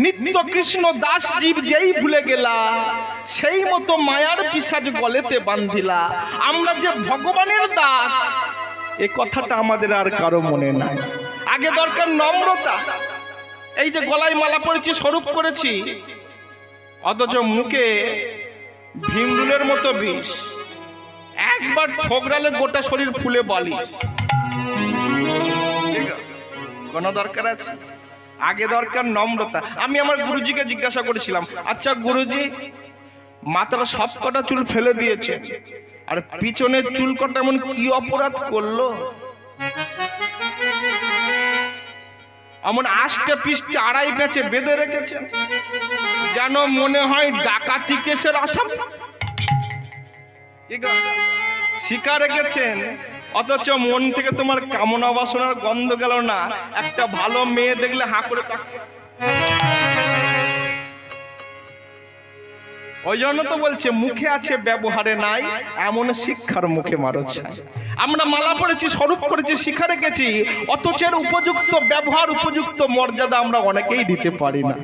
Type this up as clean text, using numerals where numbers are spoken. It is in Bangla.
নিত্য কৃষ্ণ দাস জীব যেই ভুলে গেলা, সেই মতো মায়ার পিশাচ গলেতে বান্ধিলা। আমরা যে ভগবানের দাস এ কথাটা আমাদের আর কারো মনে নাই। আগে দরকার নম্রতা। এই যে গলায় মালা পরেছি, স্বরূপ করেছি, অথচ মুখে ভীমরুলের মতো বিষ, একবার ঠোকরালে গোটা শরীর ফুলে বালি। কোন দরকার আছে? আগে দরকার নম্রতা। আমি আমার গুরুজিকে জিজ্ঞাসা করেছিলাম, আচ্ছা গুরুজি, মাথার সব কটা চুল ফেলে দিয়েছে, আর পিছনের চুল কটা এমন কি অপরাধ করলো? এমন আষ্টে পিষ্টে আড়াই প্যাঁচে বেঁধে রেখেছে, যেন মনে হয় ডাকাতি কেসের আসামি। শিকার রেখেছেন, অথচ মন থেকে তোমার কামনা বাসনার গন্ধ গেল না। একটা ভালো মেয়ে দেখলে হাঁ করে তাকাবে। ওই জন্য তো বলছে মুখে আছে ব্যবহারে নাই, এমন শিক্ষার মুখে মারো ছাই। আমরা মালা পড়েছি, স্বরূপ করেছি, শিক্ষা রেখেছি, অথচ এর উপযুক্ত ব্যবহার, উপযুক্ত মর্যাদা আমরা অনেকেই দিতে পারি না।